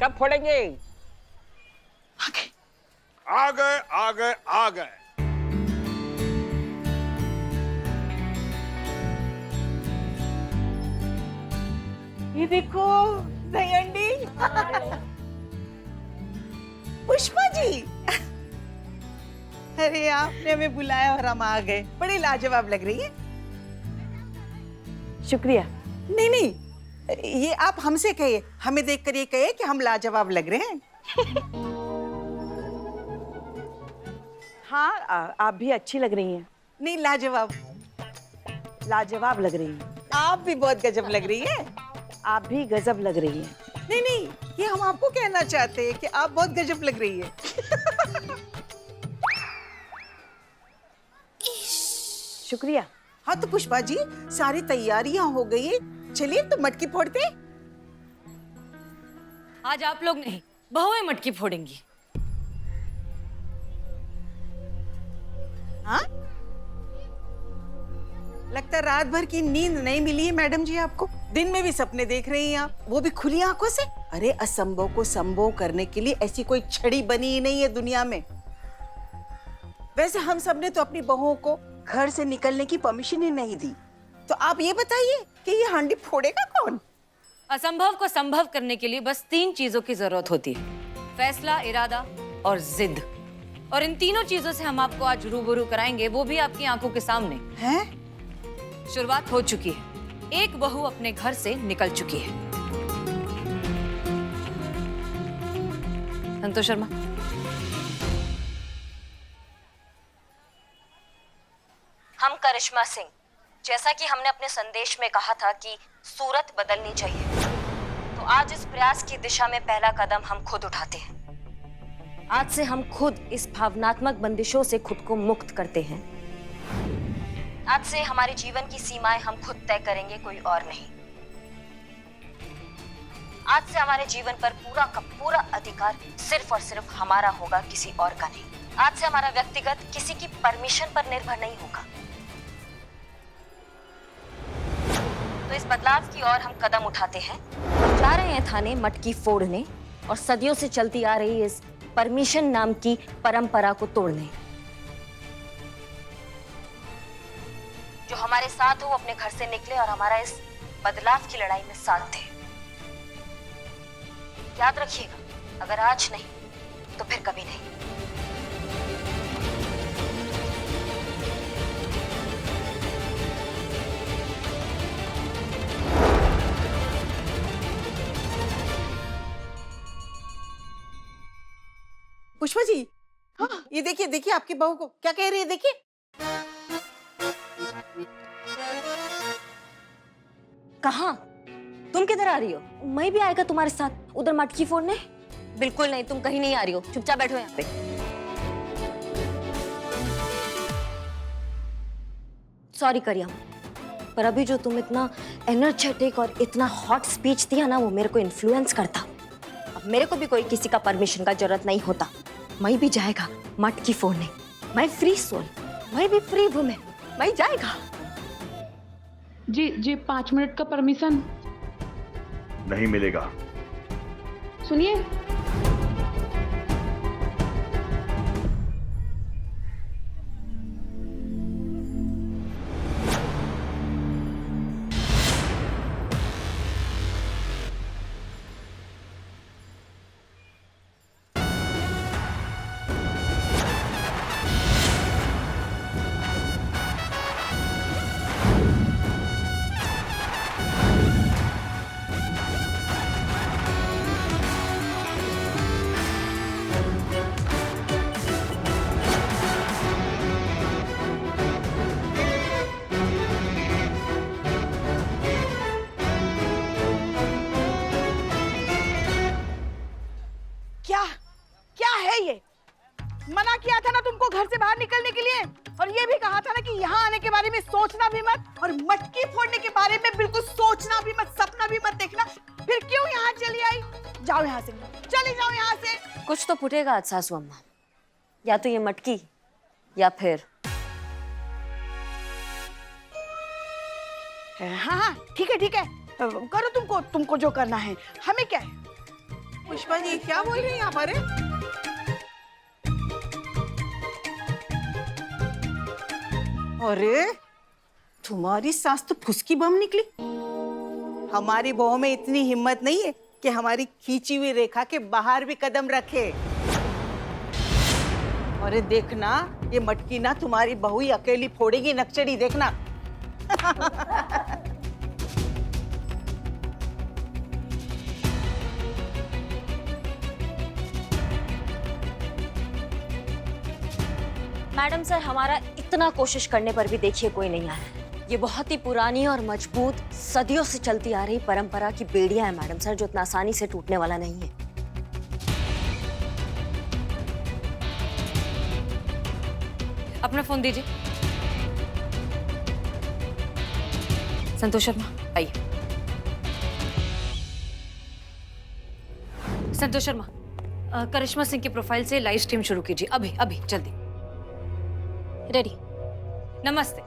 कब फोड़ेंगे? आ गए आ गए आ गए। ये देखो दही अंडी। पुष्पा जी, अरे आपने हमें बुलाया और हम आ गए। बड़ी लाजवाब लग रही है। शुक्रिया। नहीं नहीं, ये आप हमसे कहिए, हमें देखकर ये कहिए कि हम लाजवाब लग रहे हैं। हाँ, आप भी अच्छी लग रही हैं। नहीं, लाजवाब। लाजवाब लग रही हैं। आप भी बहुत गजब लग रही है। आप भी गजब लग रही हैं। नहीं नहीं, ये हम आपको कहना चाहते हैं कि आप बहुत गजब लग रही है। शुक्रिया। हाँ तो पुष्पा जी, सारी तैयारियां हो गई है, चलिए तो मटकी फोड़ते हैं। आज आप लोग नहीं, बहुएं मटकी फोड़ेंगी। हाँ, लगता है रात भर की नींद नहीं मिली है मैडम जी आपको। दिन में भी सपने देख रही हैं आप, वो भी खुली आंखों से। अरे असंभव को संभव करने के लिए ऐसी कोई छड़ी बनी ही नहीं है दुनिया में। वैसे हम सब ने तो अपनी बहुओं को घर से निकलने की परमिशन ही नहीं दी, तो आप ये बताइए कि ये हांडी फोड़ेगा कौन? असंभव को संभव करने के लिए बस 3 चीजों की जरूरत होती है: फैसला, इरादा और जिद। और इन तीनों चीजों से हम आपको आज रूबरू कराएंगे, वो भी आपकी आंखों के सामने। हैं? शुरुआत हो चुकी है। एक बहू अपने घर से निकल चुकी है। संतोष शर्मा। हम करिश्मा सिंह, जैसा कि हमने अपने संदेश में कहा था कि सूरत बदलनी चाहिए, तो आज इस प्रयास की दिशा में पहला कदम हम खुद उठाते हैं। आज से हम खुद इस भावनात्मक बंदिशों से खुद को मुक्त करते हैं। आज से हमारे जीवन की सीमाएं हम खुद तय करेंगे, कोई और नहीं। आज से हमारे जीवन पर पूरा का पूरा अधिकार सिर्फ और सिर्फ हमारा होगा, किसी और का नहीं। आज से हमारा व्यक्तिगत किसी की परमिशन पर निर्भर नहीं होगा। तो इस बदलाव की ओर हम कदम उठाते हैं, जा रहे हैं थाने मटकी फोड़ने और सदियों से चलती आ रही इस परमिशन नाम की परंपरा को तोड़ने। जो हमारे साथ हो वो अपने घर से निकले और हमारा इस बदलाव की लड़ाई में साथ दे। याद रखिएगा, अगर आज नहीं तो फिर कभी नहीं। पुष्पा जी, हाँ, ये देखिए देखिए आपकी बहू को क्या कह रही है, देखिए। कहाँ? तुम किधर आ रही हो? मैं भी आएगा तुम्हारे साथ उधर मटकी फोड़ने? बिल्कुल नहीं, तुम कहीं नहीं आ रही हो, चुपचाप बैठो यहाँ पे। सॉरी करियम, पर अभी जो तुम इतना एनर्जेटिक और इतना हॉट स्पीच दिया ना, वो मेरे को इन्फ्लुएंस करता। अब मेरे को भी कोई किसी का परमिशन का जरूरत नहीं होता। मैं भी जाएगा मटकी फोड़ने। मैं फ्री सोल, मैं भी फ्री वुमेन, मैं जाएगा। जी 5 मिनट का परमिशन नहीं मिलेगा। सुनिए, क्या क्या है ये? मना किया था ना तुमको घर से बाहर निकलने के लिए, और ये भी कहा था ना कि यहाँ आने के बारे में सोचना भी मत, और मटकी फोड़ने के बारे में बिल्कुल सोचना भी मत, सपना भी मत देखना। फिर क्यों यहाँ चली आई? जाओ यहाँ से, चली जाओ यहाँ से। कुछ तो फूटेगा आज सासू अम्मा, या तो ये मटकी या फिर। हाँ हाँ ठीक है, करो तुमको जो करना है, हमें क्या है। पुष्पा जी क्या बोल रही हैं आप? अरे अरे तुम्हारी सास तो फुसकी बम निकली। हमारी बहू में इतनी हिम्मत नहीं है कि हमारी खींची हुई रेखा के बाहर भी कदम रखे। अरे देखना, ये मटकी ना तुम्हारी बहू ही अकेली फोड़ेगी नक्चड़ी, देखना। मैडम सर, हमारा इतना कोशिश करने पर भी देखिए कोई नहीं आया। ये बहुत ही पुरानी और मजबूत सदियों से चलती आ रही परंपरा की बेड़ियां है मैडम सर, जो इतना आसानी से टूटने वाला नहीं है। अपना फोन दीजिए। संतोष शर्मा आइए। संतोष शर्मा, करिश्मा सिंह की प्रोफाइल से लाइव स्ट्रीम शुरू कीजिए, अभी अभी जल्दी। रेडी। नमस्ते,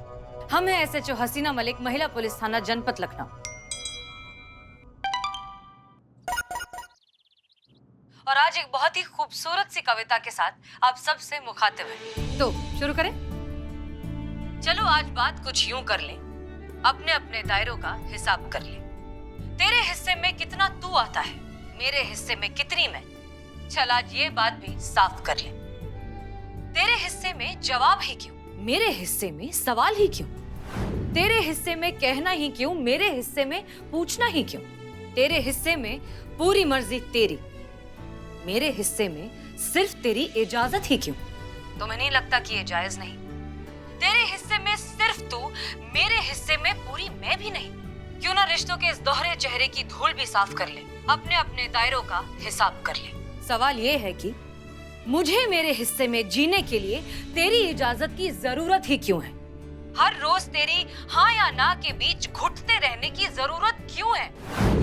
हम हैं एसएचओ हसीना मलिक, महिला पुलिस थाना जनपद लखनऊ। और आज एक बहुत ही खूबसूरत सी कविता के साथ आप सबसे मुखातिब हैं। तो शुरू करें। चलो आज बात कुछ यूं कर लें, अपने अपने दायरों का हिसाब कर लें। तेरे हिस्से में कितना तू आता है, मेरे हिस्से में कितनी मैं। चल आज ये बात भी साफ कर लें। तेरे हिस्से में जवाब ही क्यों, मेरे हिस्से में सवाल ही क्यों। तेरे हिस्से में कहना ही क्यों, मेरे हिस्से में पूछना ही क्यों। तेरे हिस्से में पूरी मर्जी तेरी, मेरे हिस्से में सिर्फ तेरी इजाजत ही क्यों। तुम्हें नहीं लगता कि ये जायज नहीं? तेरे हिस्से में सिर्फ तू, मेरे हिस्से में पूरी मैं भी नहीं। क्यों ना रिश्तों के इस दोहरे चेहरे की धूल भी साफ कर ले, अपने अपने दायरों का हिसाब कर ले। सवाल ये है कि मुझे मेरे हिस्से में जीने के लिए तेरी इजाजत की जरूरत ही क्यों है। हर रोज तेरी हाँ या ना के बीच घुटते रहने की जरूरत क्यों है।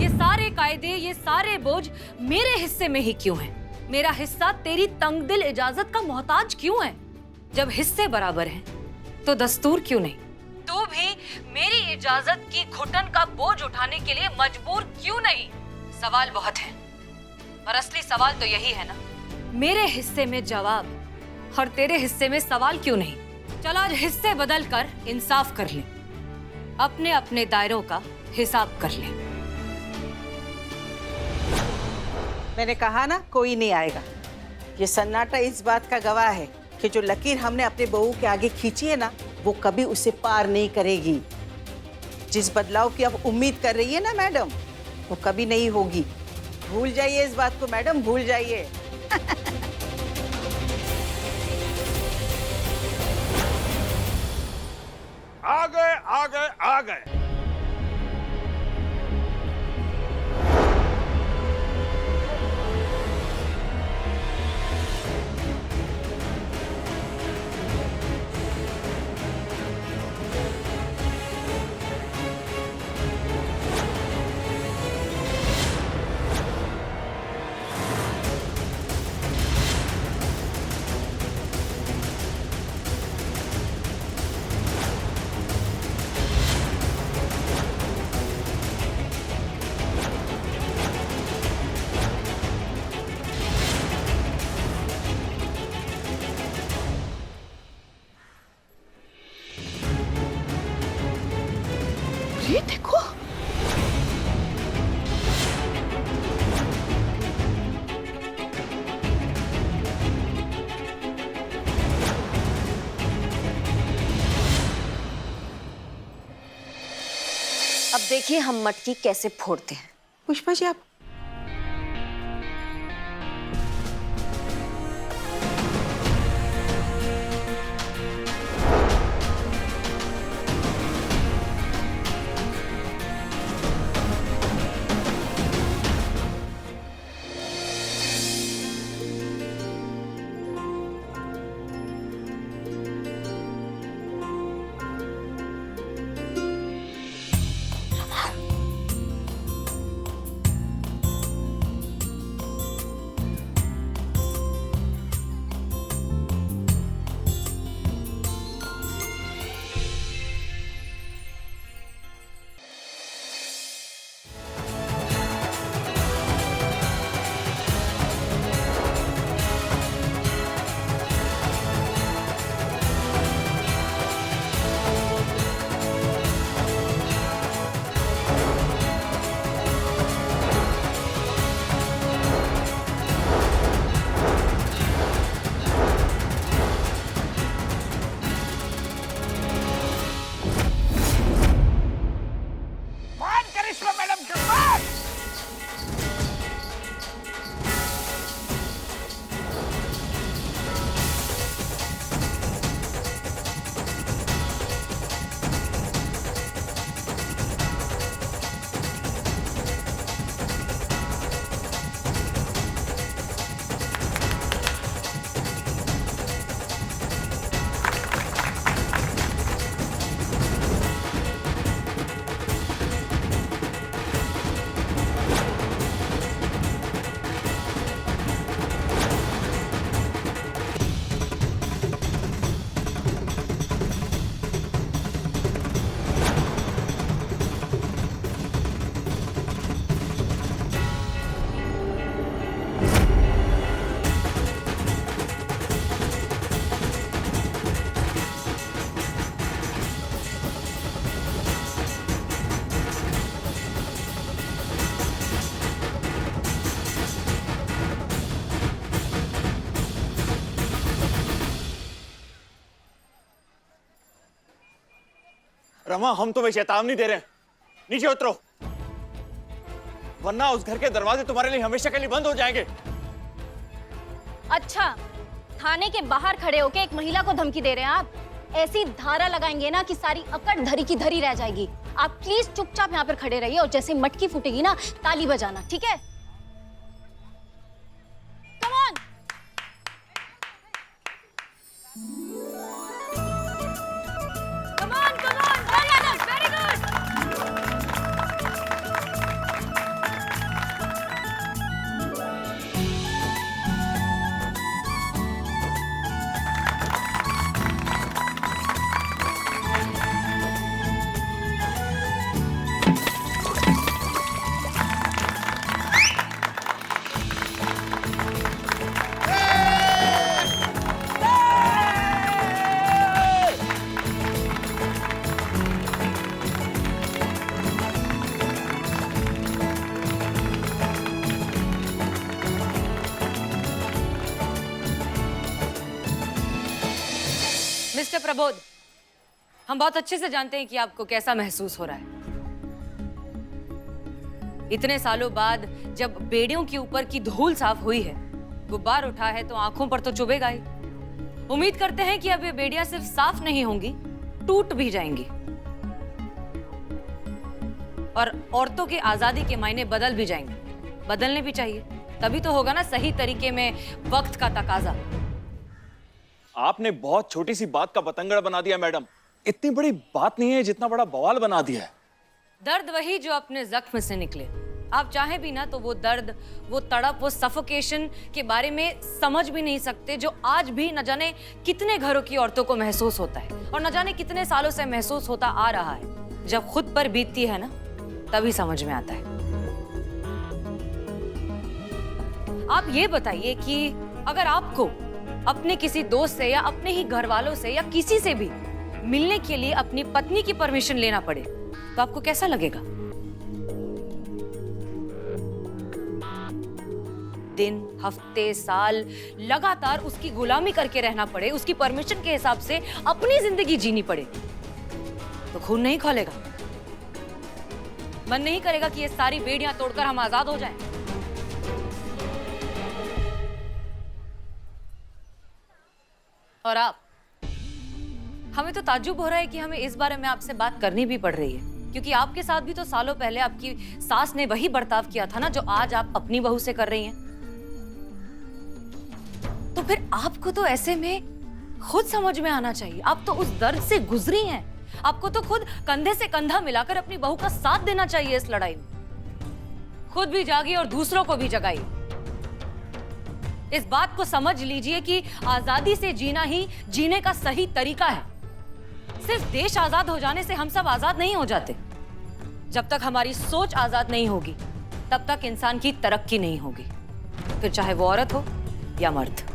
ये सारे कायदे, ये सारे बोझ मेरे हिस्से में ही क्यों है। मेरा हिस्सा तेरी तंगदिल इजाजत का मोहताज क्यों है। जब हिस्से बराबर हैं तो दस्तूर क्यों नहीं। तू भी मेरी इजाजत की घुटन का बोझ उठाने के लिए मजबूर क्यों नहीं। सवाल बहुत है और असली सवाल तो यही है ना, मेरे हिस्से में जवाब और तेरे हिस्से में सवाल क्यों नहीं। चल आज हिस्से बदल कर इंसाफ कर ले, अपने अपने दायरों का हिसाब कर ले। मैंने कहा ना कोई नहीं आएगा। ये सन्नाटा इस बात का गवाह है कि जो लकीर हमने अपने बहू के आगे खींची है ना, वो कभी उसे पार नहीं करेगी। जिस बदलाव की अब उम्मीद कर रही है ना मैडम, वो कभी नहीं होगी। भूल जाइए इस बात को मैडम, भूल जाइए। आ गए आ गए आ गए। ये देखो, अब देखिए हम मटकी कैसे फोड़ते हैं। पुष्पा जी आप रमा, हम तुम्हें चेतावनी दे रहे हैं, नीचे उतरो, वरना उस घर के दरवाजे तुम्हारे लिए हमेशा के लिए बंद हो जाएंगे। अच्छा, थाने के बाहर खड़े होके एक महिला को धमकी दे रहे हैं आप? ऐसी धारा लगाएंगे ना कि सारी अकड़ धरी की धरी रह जाएगी। आप प्लीज चुपचाप यहाँ पर खड़े रहिए और जैसे मटकी फूटेगी ना, ताली बजाना, ठीक है? Come on. Very good. Mister Prabodh, हम बहुत अच्छे से जानते हैं कि आपको कैसा महसूस हो रहा है। इतने सालों बाद जब बेड़ियों के ऊपर की धूल साफ हुई है, गुब्बार उठा है, तो आंखों पर तो चुभेगा ही। उम्मीद करते हैं कि अब ये बेड़ियां सिर्फ साफ नहीं होंगी, टूट भी जाएंगी और औरतों की आजादी के मायने बदल भी जाएंगे। बदलने भी चाहिए, तभी तो होगा ना सही तरीके में वक्त का तकाजा। आपने बहुत छोटी सी बात का बतंगड़ बना दिया मैडम। इतनी बड़ी बात नहीं है जितना बड़ा बवाल बना दिया है। दर्द वही जो अपने जख्म से निकले। आप चाहे भी ना तो वो दर्द, वो तड़प, वो सफोकेशन के बारे में समझ भी नहीं सकते, जो आज भी न जाने कितने घरों की औरतों को महसूस होता है और न जाने कितने सालों से महसूस होता आ रहा है। जब खुद पर बीतती है ना, तभी समझ में आता है। आप ये बताइए कि अगर आपको अपने किसी दोस्त से या अपने ही घर वालों से या किसी से भी मिलने के लिए अपनी पत्नी की परमिशन लेना पड़े, तो आपको कैसा लगेगा? दिन, हफ्ते, साल लगातार उसकी गुलामी करके रहना पड़े, उसकी परमिशन के हिसाब से अपनी जिंदगी जीनी पड़े, तो खून नहीं खौलेगा? मन नहीं करेगा कि ये सारी बेड़ियां तोड़कर हम आजाद हो जाएं? और आप, हमें तो ताज्जुब हो रहा है कि हमें इस बारे में आपसे बात करनी भी पड़ रही है, क्योंकि आपके साथ भी तो सालों पहले आपकी सास ने वही बर्ताव किया था ना जो आज आप अपनी बहू से कर रही हैं। तो फिर आपको तो ऐसे में खुद समझ में आना चाहिए। आप तो उस दर्द से गुजरी हैं, आपको तो खुद कंधे से कंधा मिलाकर अपनी बहू का साथ देना चाहिए इस लड़ाई में। खुद भी जागिए और दूसरों को भी जगाइए। इस बात को समझ लीजिए कि आजादी से जीना ही जीने का सही तरीका है। सिर्फ देश आजाद हो जाने से हम सब आजाद नहीं हो जाते। जब तक हमारी सोच आजाद नहीं होगी, तब तक इंसान की तरक्की नहीं होगी, फिर चाहे वो औरत हो या मर्द।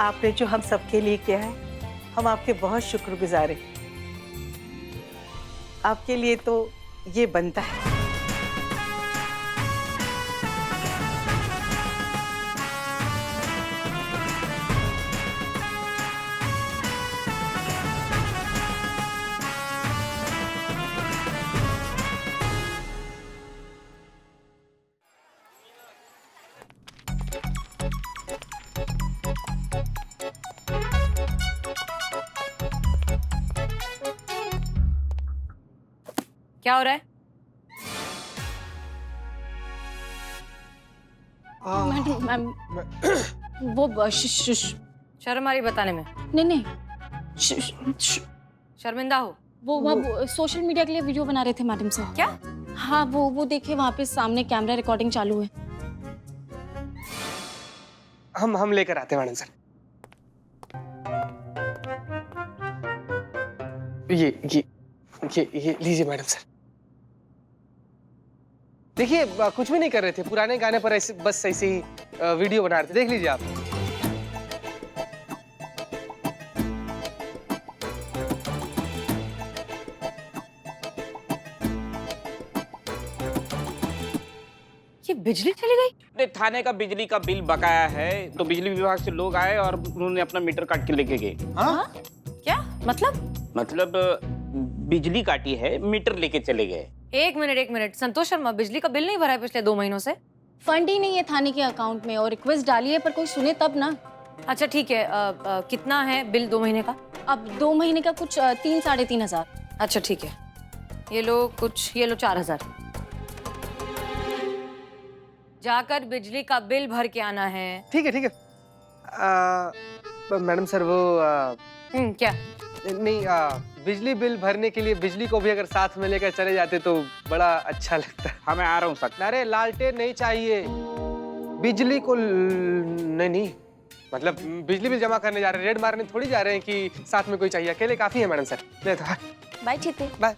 आपने जो हम सबके लिए किया है, हम आपके बहुत शुक्रगुजार हैं। आपके लिए तो ये बनता है। क्या हो रहा है? मैडम मैम वो शर्म आ रही बताने में? नहीं नहीं शर्मिंदा हो? वो सोशल मीडिया के लिए वीडियो बना रहे थे मैडम सर। क्या? हाँ वो देखिए वहाँ पे सामने कैमरा रिकॉर्डिंग चालू है। हम लेकर आते हैं मैडम सर। ये लीजिए मैडम सर। देखिए कुछ भी नहीं कर रहे थे, पुराने गाने पर ऐसे बस ऐसे ही वीडियो बना रहे थे, देख लीजिए आप। ये बिजली चली गई? अरे थाने का बिजली का बिल बकाया है तो बिजली विभाग से लोग आए और उन्होंने अपना मीटर काट के लेके गए। हाँ? क्या मतलब बिजली काटी है, मीटर लेके चले गए। एक मिनट संतोष शर्मा, बिजली का बिल नहीं भरा है पिछले 2 महीनों से? फंड ही नहीं है थाने के अकाउंट में और रिक्वेस्ट डाली है पर कोई सुने तब ना। अच्छा ठीक है, कितना है बिल 2 महीने का? अब 2 महीने का कुछ 3-3.5 हजार। अच्छा ठीक है, ये लो 4,000। जाकर बिजली का बिल भर के आना है। ठीक है मैडम सर वो क्या? नहीं बिजली बिल भरने के लिए बिजली को भी अगर साथ में लेकर चले जाते तो बड़ा अच्छा लगता है। हाँ मैं आ रहा हूँ सर। अरे लालटेन नहीं चाहिए, बिजली को नहीं मतलब बिजली बिल जमा करने जा रहे हैं, रेड मारने थोड़ी जा रहे हैं कि साथ में कोई चाहिए। अकेले काफी है मैडम सर। ले तो बाय चीते। बाय।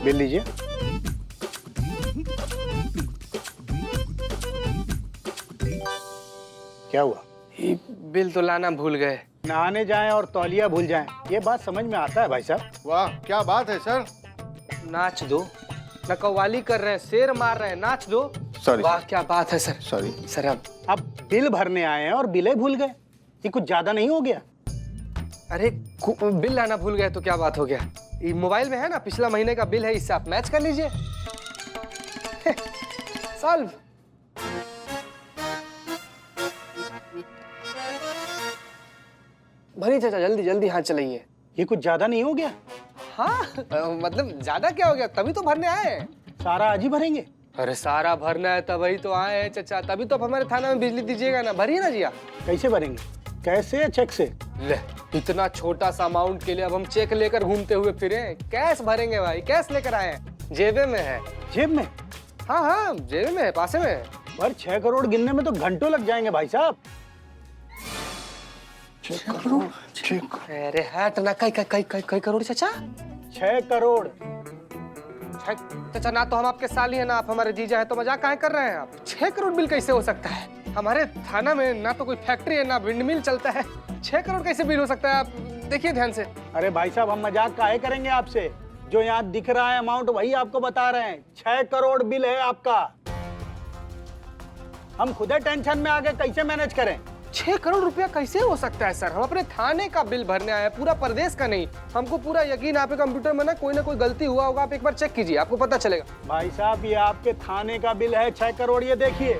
बिल लीजिए। क्या हुआ? बिल तो लाना भूल गए। नहाने जाएं और तौलिया भूल जाएं, ये बात समझ में आता है भाई साहब। वाह क्या बात है सर। नाच दो, न कव्वाली कर रहे हैं, शेर मार रहे हैं, नाच दो। सॉरी। वाह क्या बात है सर। सॉरी सर अब बिल भरने आए हैं और बिल भूल गए, ये कुछ ज्यादा नहीं हो गया? अरे बिल लाना भूल गए तो क्या बात हो गया? ये मोबाइल में है ना, पिछला महीने का बिल है, इससे आप मैच कर लीजिए। सॉल्व। भरी चाचा जल्दी जल्दी हाथ चलाइए। ये कुछ ज्यादा नहीं हो गया? हाँ मतलब ज्यादा क्या हो गया, तभी तो भरने आए हैं। सारा आज ही भरेंगे? अरे सारा भरना है तभी तो आए हैं चाचा, तभी तो आप हमारे थाना में बिजली दीजिएगा ना। भरिए ना जी आप। कैसे भरेंगे, कैसे? चेक से? ले इतना छोटा सा अमाउंट के लिए अब हम चेक लेकर घूमते हुए फिरे? कैश भरेंगे भाई, कैश लेकर आए हैं, जेबे में है। जेब में? हाँ जेबे में है, पासे में है। पर 6 करोड़ गिनने में तो घंटों लग जाएंगे भाई साहब। 6 करोड़? अरे हट ना, कई करोड़ चाचा? 6 करोड़। चाचा ना तो हम आपके साली हैं ना आप हमारे जीजा हैं, तो मजाक काहे कर रहे हैं आप? 6 करोड़ बिल कैसे हो सकता है? हमारे थाना में ना तो कोई फैक्ट्री है ना विंडमिल चलता है, 6 करोड़ कैसे बिल हो सकता है? आप देखिए ध्यान से। अरे भाई साहब हम मजाक काहे करेंगे आपसे, जो यहाँ दिख रहा है अमाउंट वही आपको बता रहे हैं। 6 करोड़ बिल है आपका। हम खुद टेंशन में आ गए, कैसे मैनेज करें? 6 करोड़ रुपया कैसे हो सकता है सर? हम अपने थाने का बिल भरने आए हैं, पूरा प्रदेश का नहीं। हमको पूरा यकीन आप कंप्यूटर में ना कोई गलती हुआ होगा, आप एक बार चेक कीजिए, आपको पता चलेगा। भाई साहब ये आपके थाने का बिल है 6 करोड़, ये देखिए।